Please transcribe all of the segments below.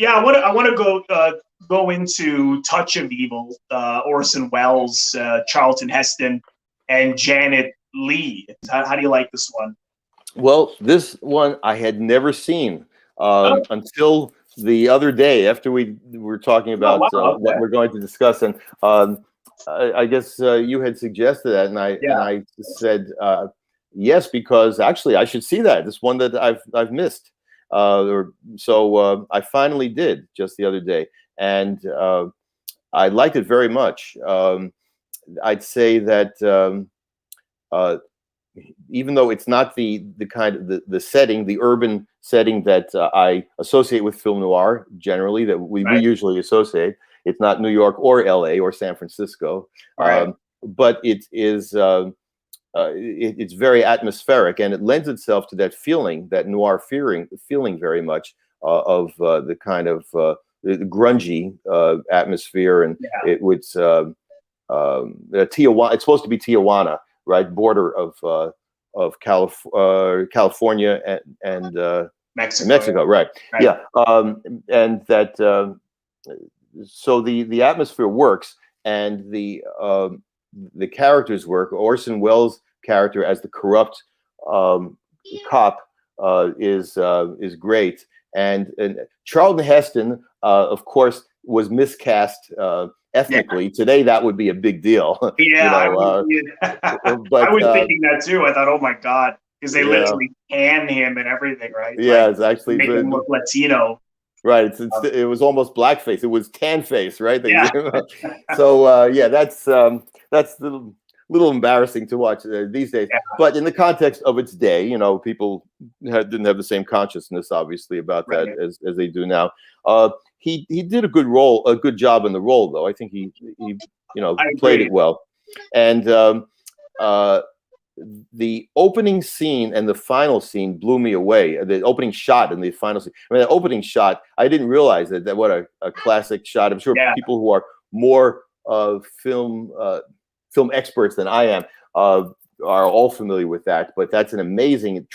Yeah, I want to go into Touch of Evil, Orson Welles, Charlton Heston, and Janet Leigh. How do you like this one? Well, this one I had never seen Oh, until the other day after we were talking about wow, what okay. we're going to discuss, and I guess you had suggested that, and Yeah. I said yes, because actually I should see that. It's one that I've missed, I finally did just the other day, and I liked it very much. I'd say that. Uh, Even though it's not the kind of the setting, the urban setting that I associate with film noir generally, that we Right. usually associate. It's not New York or LA or San Francisco, Right. but it is. It's very atmospheric, and it lends itself to that feeling, that noir feeling very much of the kind of the grungy atmosphere, and Yeah. it was Tijuana. It's supposed to be Tijuana, right, border of California and Mexico, right? Right. Yeah, and that so the atmosphere works, and the characters work. Orson Welles' character as the corrupt cop is great, and Charlton Heston, of course, was miscast ethnically. Yeah. Today, that would be a big deal, you Yeah, know. I But was thinking that too. I thought, oh my God, because they yeah, literally pan him and everything, right? yeah, Like it's actually make him look Latino. right. Um, It was almost blackface. It was tan face, right? yeah. So yeah, that's a little embarrassing to watch these days. Yeah. But in the context of its day, people didn't have the same consciousness, obviously, about that Right. as they do now. He did a good job in the role, though. I think he I played agree. it well, and uh, the opening scene and the final scene blew me away. The opening shot and the final scene. I mean, the opening shot, I didn't realize that what a classic shot. I'm sure Yeah. people who are more film experts than I am are all familiar with that. But that's an amazing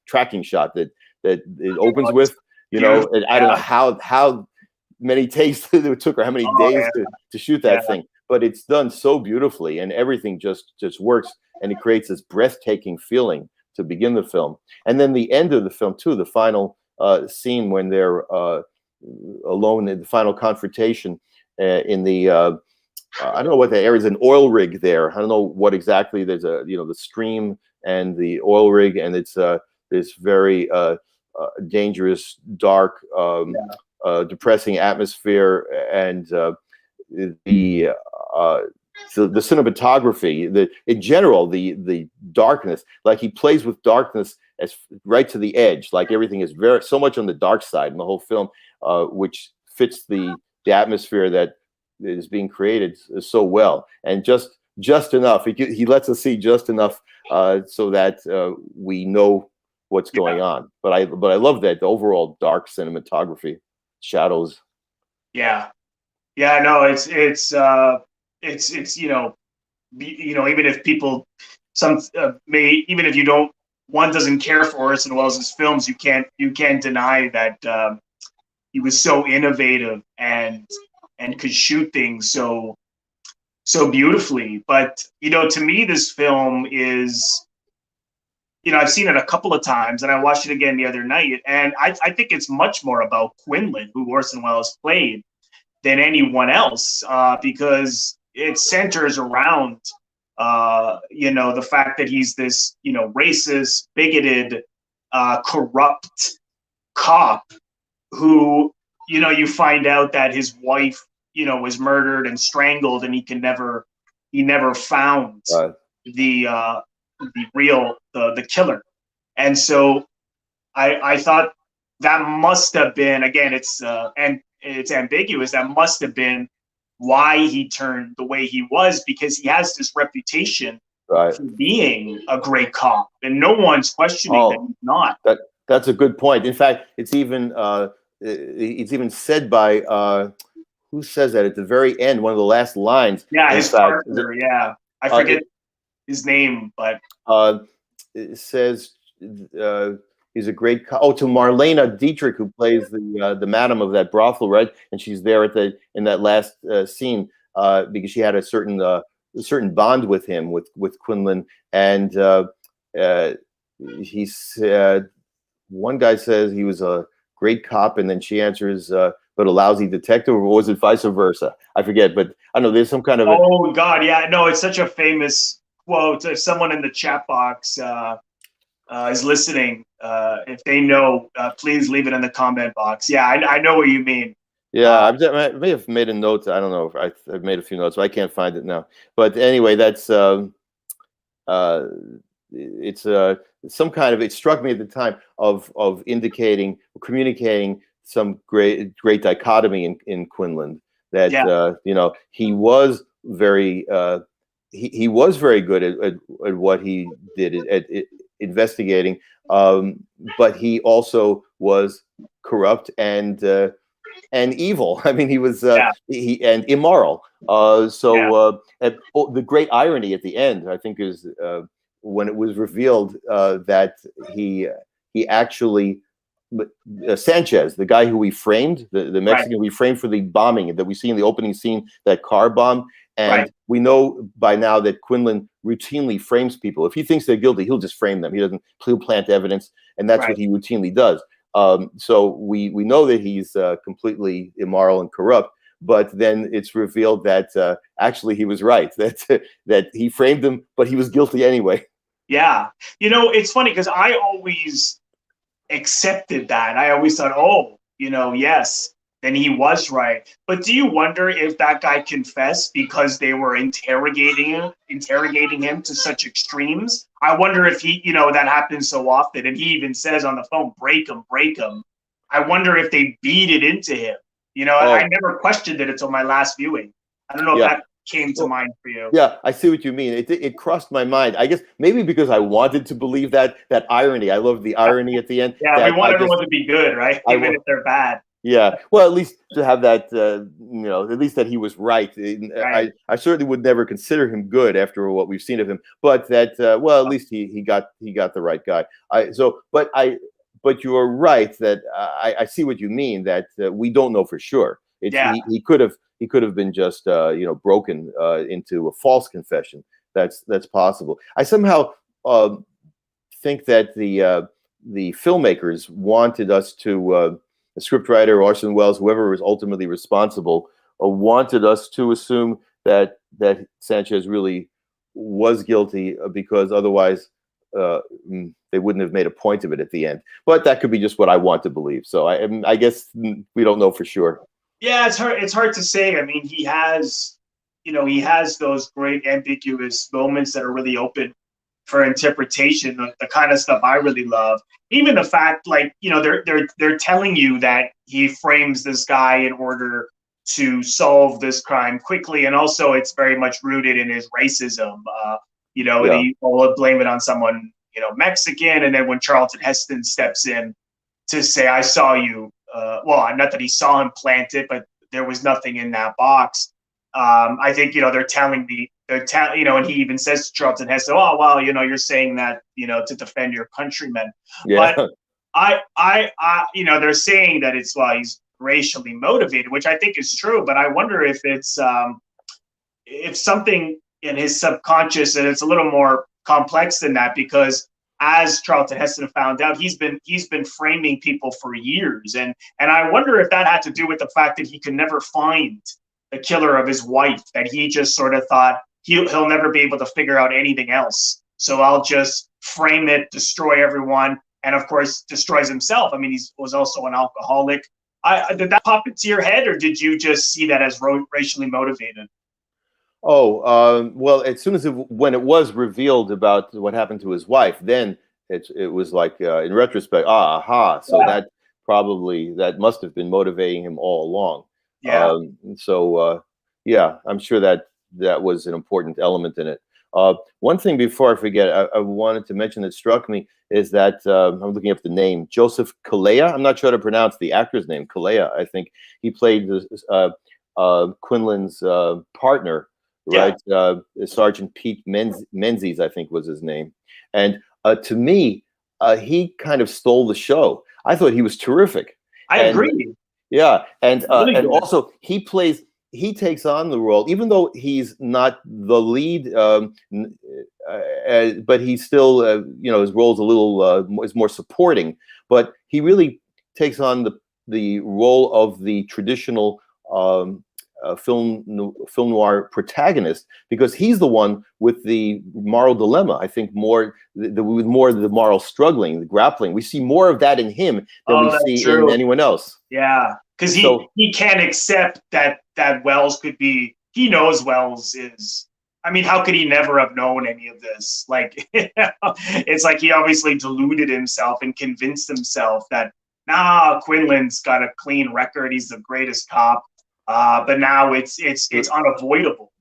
tracking shot that it opens with. Beautiful. And I don't know how many takes it took or how many Oh, days yeah. to shoot Yeah. that thing, but it's done so beautifully, and everything just works, and it creates this breathtaking feeling to begin the film, and then the end of the film too, the final scene when they're alone in the final confrontation in the I don't know what the area is, an oil rig there. I don't know what exactly. There's the stream and the oil rig, and it's this very dangerous, dark, depressing atmosphere, and the so the cinematography, in general, the darkness, like he plays with darkness as right to the edge, like everything is so much on the dark side in the whole film, which fits the atmosphere that is being created so well, and just enough. He lets us see just enough so that we know what's going on. But I love that the overall dark cinematography, shadows. Yeah. Yeah. No, it's even if people even if you don't one doesn't care for Orson Welles' films, you can't deny that he was so innovative and could shoot things so beautifully. But to me, this film is, I've seen it a couple of times, and I watched it again the other night, and I think it's much more about Quinlan, who Orson Welles played, than anyone else, because it centers around the fact that he's this racist, bigoted, corrupt cop who you find out that his wife was murdered and strangled, and he never found the real the killer. And so I thought that must have been, again, and it's ambiguous, that must have been why he turned the way he was, because he has this reputation for being a great cop, and no one's questioning that he's not. That's a good point. In fact, it's even said by who says that at the very end, one of the last lines. Yeah, his partner. Yeah, I forget his name, but it says he's a great. To Marlene Dietrich, who plays the madam of that brothel, right? And she's there in that last scene because she had a certain bond with him, with Quinlan, and he said, one guy says he was a great cop, and then she answers, but a lousy detective, or was it vice versa? I forget, but I know there's some kind of. Oh God, yeah, no, it's such a famous quote. If someone in the chat box is listening, if they know, please leave it in the comment box. Yeah, I know what you mean. Yeah, I may have made a note. I don't know if I've made a few notes, but I can't find it now. But anyway, that's it's some kind of. It struck me at the time of indicating, communicating some great dichotomy in Quinlan, that he was very he was very good at what he did at investigating, but he also was corrupt and evil. I mean, he was and immoral. The great irony at the end, I think, is when it was revealed that he actually. Sanchez, the guy who we framed, the Mexican we framed for the bombing that we see in the opening scene, that car bomb, and we know by now that Quinlan routinely frames people. If he thinks they're guilty, he'll just frame them. He'll plant evidence, and that's what he routinely does. So we know that he's completely immoral and corrupt, but then it's revealed that actually he was right, that he framed them, but he was guilty anyway. Yeah, it's funny because I always accepted that. I always thought, oh, yes, then he was right. But do you wonder if that guy confessed because they were interrogating him to such extremes? I wonder if he, that happens so often, and he even says on the phone, break him. I wonder if they beat it into him. I never questioned it until my last viewing. I don't know if that came to mind for you. Yeah, I see what you mean. It crossed my mind. I guess maybe because I wanted to believe that irony. I love the irony at the end. Yeah, we want everyone to be good, right? Even if they're bad. Yeah, well, at least to have that, at least that he was right. I certainly would never consider him good after what we've seen of him, but that, at least he got the right guy. But you are right that I see what you mean, that we don't know for sure. He could have been just broken into a false confession. That's possible. I somehow think that the filmmakers wanted us to, the scriptwriter, Orson Welles, whoever was ultimately responsible, wanted us to assume that Sanchez really was guilty, because otherwise they wouldn't have made a point of it at the end. But that could be just what I want to believe. So I guess we don't know for sure. Yeah, it's hard to say. I mean, he has those great ambiguous moments that are really open for interpretation, the kind of stuff I really love. Even the fact, they're telling you that he frames this guy in order to solve this crime quickly, and also it's very much rooted in his racism. He will blame it on someone, Mexican, and then when Charlton Heston steps in to say, "I saw you," not that he saw him plant it, but there was nothing in that box. I think they're telling and he even says to Charlton Heston, "Oh, well, you're saying that to defend your countrymen." Yeah. But they're saying that it's he's racially motivated, which I think is true. But I wonder if it's if something in his subconscious, and it's a little more complex than that, because as Charlton Heston found out, he's been framing people for years, and I wonder if that had to do with the fact that he could never find the killer of his wife, that he just sort of thought he'll never be able to figure out anything else, so I'll just frame it, destroy everyone, and of course destroys himself. I mean, he was also an alcoholic. Did that pop into your head, or did you just see that as racially motivated? Well, as soon as when it was revealed about what happened to his wife, then it was like, in retrospect, so that must have been motivating him all along. Yeah. I'm sure that was an important element in it. One thing before I forget, I wanted to mention that struck me is that I'm looking up the name, Joseph Calleja. I'm not sure how to pronounce the actor's name, Calleja. I think he played Quinlan's partner, right? Sergeant Pete Menzies, I think was his name. And to me, he kind of stole the show. I thought he was terrific. I agree. Yeah, and Really good. also he takes on the role, even though he's not the lead, but he's still, his role is a little is more supporting. But he really takes on the role of the traditional film noir protagonist, because he's the one with the moral dilemma. I think with more of the moral struggling, the grappling. We see more of that in him than we see in anyone else. Yeah, because he can't accept that Welles could be. He knows Welles is. I mean, how could he never have known any of this? Like, it's like he obviously deluded himself and convinced himself that Quinlan's got a clean record. He's the greatest cop. But now it's unavoidable.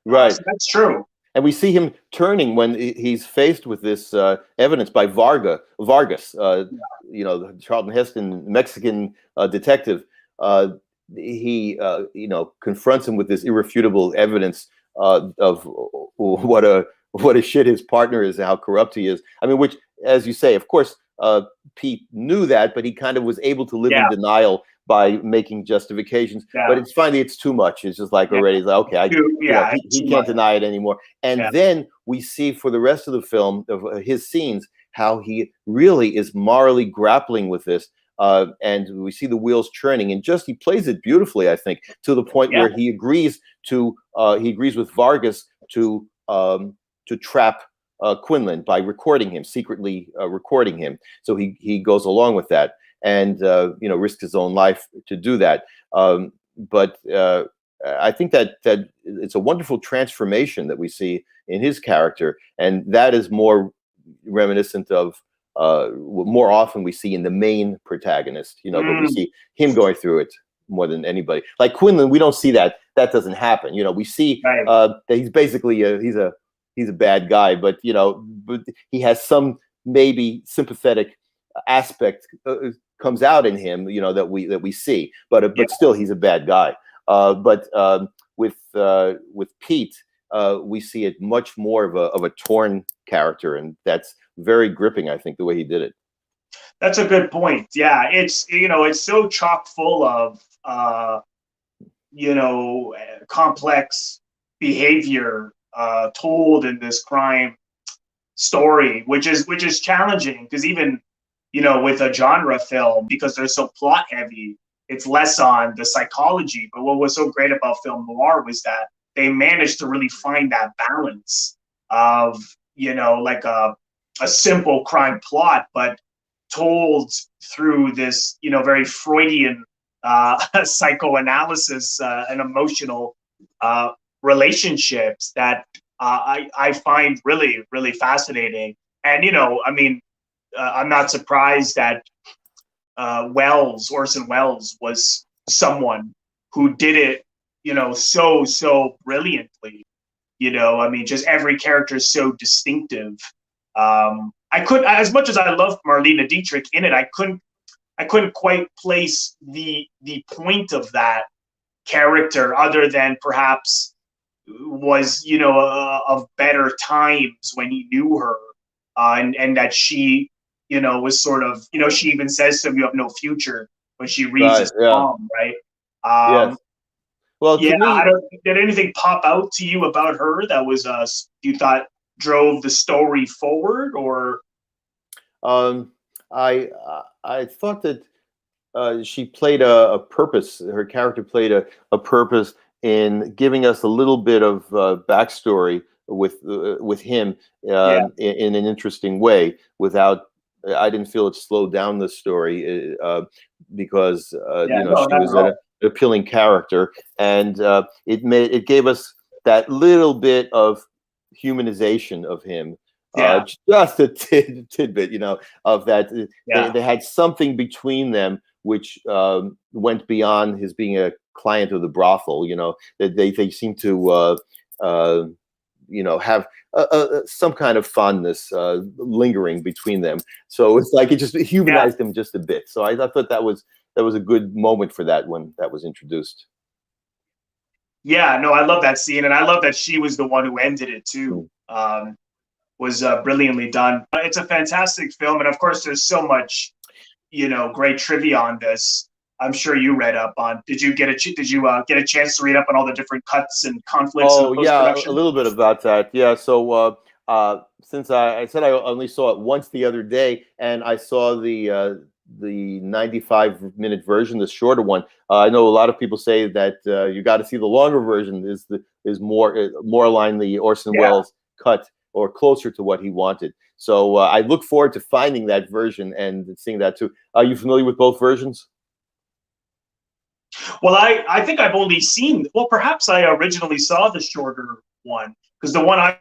Right. So that's true. And we see him turning when he's faced with this evidence by Vargas, the Chalton Heston Mexican detective. He confronts him with this irrefutable evidence of what a shit his partner is, how corrupt he is. I mean, which, as you say, of course, Pete knew that, but he kind of was able to live in denial by making justifications. But it's finally, it's too much. It's just like already, like, okay, he can't deny it anymore. And then we see for the rest of the film, of his scenes, how he really is morally grappling with this. And we see the wheels churning, and he plays it beautifully, I think, to the point where he agrees with Vargas to trap Quinlan by secretly recording him. So he goes along with that, and risks his own life to do that. But I think that it's a wonderful transformation that we see in his character, and that is more reminiscent of more often we see in the main protagonist. But we see him going through it more than anybody. Like Quinlan, we don't see that. That doesn't happen. We see that he's basically he's a bad guy, but but he has some maybe sympathetic aspect comes out in him, that we see, but still he's a bad guy. But with Pete, we see it much more of a torn character, and that's very gripping, I think, the way he did it. That's a good point. Yeah, it's it's so chock full of complex behavior told in this crime story, which is challenging, because even with a genre film, because they're so plot heavy, it's less on the psychology. But what was so great about film noir was that they managed to really find that balance of like a simple crime plot, but told through this very Freudian psychoanalysis and emotional relationships that I find really, really fascinating. And I mean, I'm not surprised that Orson Welles was someone who did it so brilliantly. I mean, just every character is so distinctive. I could, as much as I love Marlene Dietrich in it, I couldn't quite place the point of that character, other than perhaps was of better times when he knew her, and that she was sort of she even says to him, "You have no future," when she reads his palm, right? Yes. Well, to me, did anything pop out to you about her that was you thought drove the story forward, or? I thought that she played a purpose. Her character played a purpose in giving us a little bit of backstory with him in an interesting way. I didn't feel it slowed down the story because she was an appealing character, and it gave us that little bit of humanization of him. Just a tidbit, of that. They had something between them which went beyond his being a client of the brothel. That they seem to have some kind of fondness lingering between them. So it's like it just humanized him just a bit. So I thought that was a good moment for that when that was introduced. Yeah, no, I love that scene, and I love that she was the one who ended it too. was brilliantly done. It's a fantastic film, and of course, there's so much, great trivia on this. I'm sure you read up on. Did you get a chance to read up on all the different cuts and conflicts in the Oh post yeah, a production? little bit about that. Yeah, so since I said I only saw it once the other day, and I saw the 95-minute version, the shorter one. I know a lot of people say that you got to see the longer version is more aligned the Orson Yeah. Welles cut or closer to what he wanted. So I look forward to finding that version and seeing that too. Are you familiar with both versions? Well, I think I've only seen. Well, perhaps I originally saw the shorter one, because the one I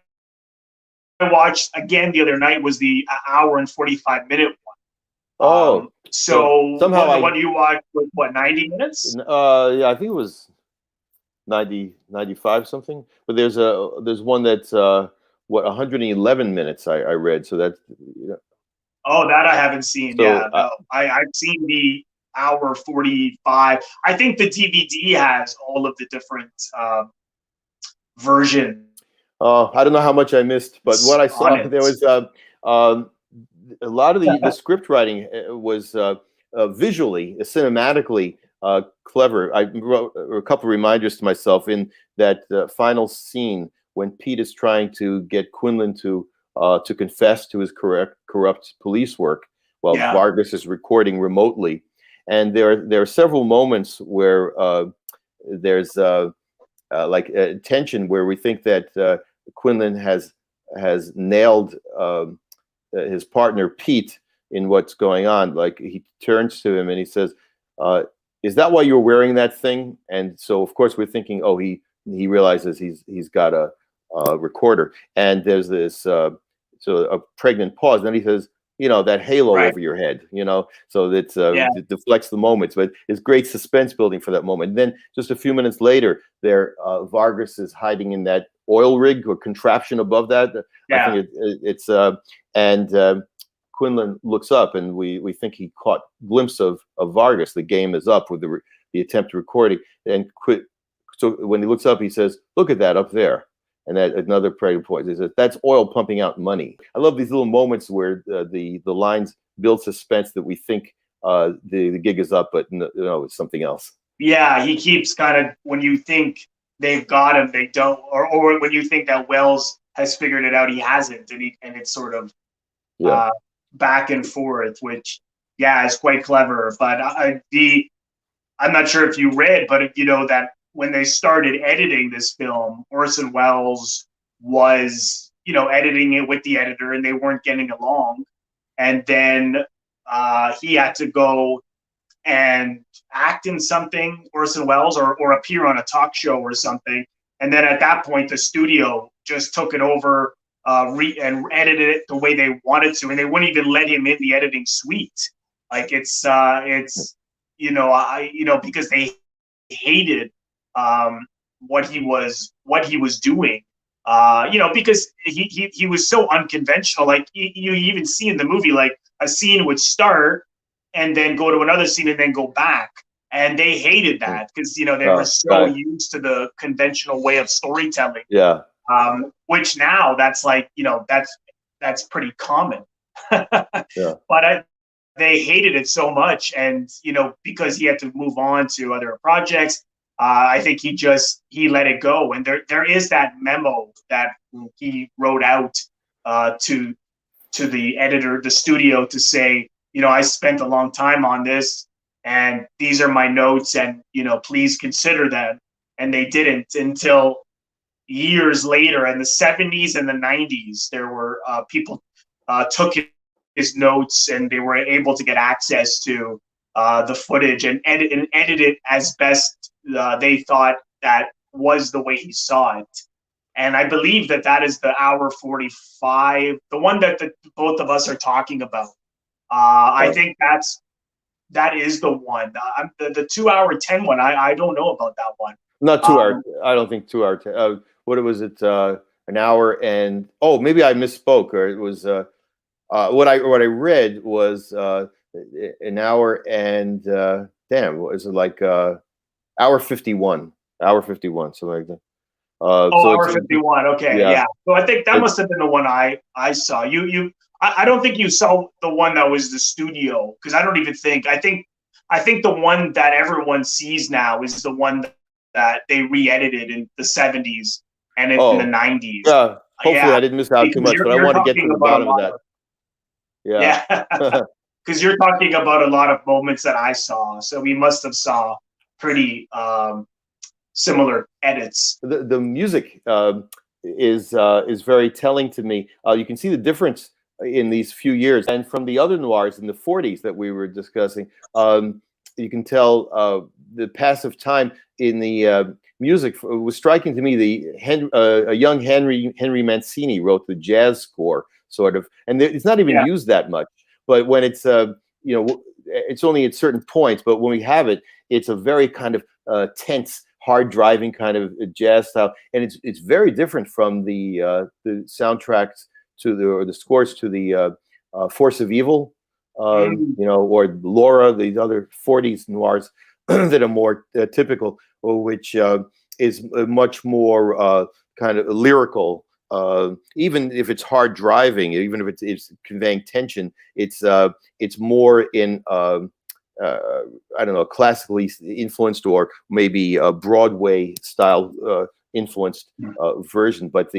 watched again the other night was the hour and 45-minute one. Oh, so So somehow the one you watched was what, 90 minutes? yeah, I think it was 95 something, but there's one that's what 111 minutes I read, so that's Oh, that I haven't seen. so Yeah, no, I've seen the hour 45. I think the DVD has all of the different versions I don't know how much I missed, but what I on saw it. there was um, a lot of the script writing was visually, cinematically clever. I wrote a couple of reminders to myself in that final scene when Pete is trying to get Quinlan to confess to his corrupt police work while Yeah, Vargas is recording remotely, and there are several moments where there's like tension where we think that Quinlan has nailed his partner Pete in what's going on. Like he turns to him and he says, "Is that why you're wearing that thing?" And so of course we're thinking, oh, he realizes he's got a recorder, and there's this so a pregnant pause. And then he says, that halo right. over your head, so that Yeah, it deflects the moments, but it's great suspense building for that moment. And then just a few minutes later, Vargas is hiding in that oil rig or contraption above that. I yeah, think it's and Quinlan looks up, and we think he caught glimpse of Vargas. The game is up with the attempt to recording, and so when he looks up, he says, "Look at that up there." And that another pregnant point. He says, "That's oil pumping out money." I love these little moments where the lines build suspense that we think the gig is up, but no, it's something else. yeah. He keeps kind of, when you think they've got him, they don't, or when you think that Wells has figured it out, he hasn't, and it's sort of Yeah. uh, back and forth, which, yeah, is quite clever. But I'm not sure if you read, but that when they started editing this film, Orson Welles was, editing it with the editor, and they weren't getting along. And then he had to go and act in something, Orson Welles, or appear on a talk show or something. And then at that point, the studio just took it over and edited it the way they wanted to, and they wouldn't even let him in the editing suite. Like it's because they hated what he was doing. Because he was so unconventional. Like you even see in the movie, like a scene would start and then go to another scene and then go back. And they hated that because they were so used to the conventional way of storytelling. Yeah. Which now that's like that's pretty common. Yeah. But they hated it so much, and because he had to move on to other projects, I think he let it go. And there is that memo that he wrote out to the editor, the studio, to say, I spent a long time on this, and these are my notes, and please consider them. And they didn't until years later, in the 70s and the 90s. There were people took his notes, and they were able to get access to the footage and edit it as best they thought that was the way he saw it. And I believe that is the hour 45, the one that both of us are talking about. I think that is the one. The 2 hour 10 one, I don't know about that one. Not 2 hour. I don't think 2 hour. What was it? An hour and maybe I misspoke, or it was what I read was an hour and damn, was it like hour 51? Hour 51, something like that. Oh, So it's Hour 51. Okay, yeah, yeah. So I think that it, must have been the one I saw. I don't think you saw the one that was the studio, because I don't even think I think the one that everyone sees now is the one that they re-edited in the 70s and in the oh 90s. yeah. Hopefully, Yeah, I didn't miss out too because much, but I you're want to get to talking the about a bottom of lot that. of, Yeah. yeah, because you're talking about a lot of moments that I saw. So we must have saw pretty similar edits. The music is very telling to me. You can see the difference in these few years, and from the other noirs in the 40s that we were discussing, you can tell the passive time in the music. It was striking to me. A young Henry Mancini wrote the jazz score, sort of, and it's not even Yeah. used that much. But when it's it's only at certain points. But when we have it, it's a very kind of tense, hard driving kind of jazz style, and it's very different from the soundtracks or the scores to the Force of Evil, or Laura, these other 40s noirs that are more typical, which is much more kind of lyrical. Even if it's hard driving, even if it's conveying tension, it's more in I don't know, classically influenced or maybe a Broadway style influenced version. But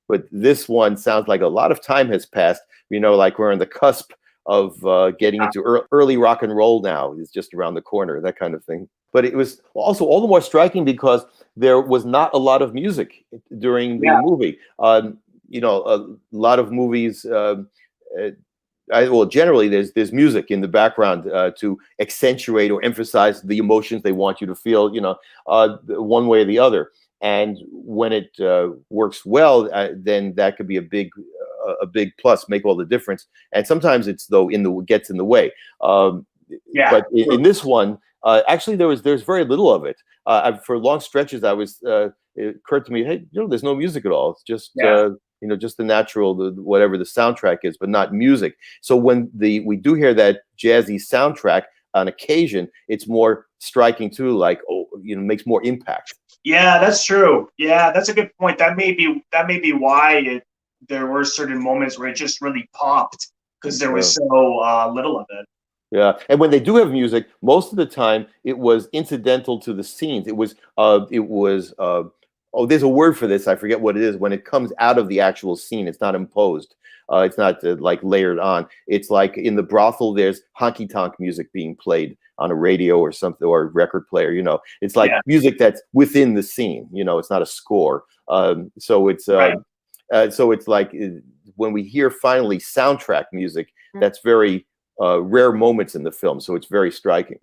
but this one sounds like a lot of time has passed. Like we're on the cusp of getting into early rock and roll now. It's just around the corner, that kind of thing. But it was also all the more striking because there was not a lot of music during the movie. A lot of movies. Well, generally, there's music in the background to accentuate or emphasize the emotions they want you to feel, one way or the other. And when it works well, then that could be a big plus, make all the difference. And sometimes it's gets in the way. But in this one, actually, there's very little of it. For long stretches, it occurred to me, hey, there's no music at all. It's just just the natural, whatever the soundtrack is, but not music. So when we do hear that jazzy soundtrack on occasion, it's more striking too, like, makes more impact. Yeah, that's true. Yeah, that's a good point. That may be why there were certain moments where it just really popped, because there was so little of it. Yeah, and when they do have music, most of the time it was incidental to the scenes. It was there's a word for this. I forget what it is. When it comes out of the actual scene, it's not imposed. It's not like layered on. It's like in the brothel, there's honky tonk music being played on a radio or something, or a record player. It's like music that's within the scene. It's not a score. So it's like when we hear finally soundtrack music, that's very rare moments in the film. So it's very striking.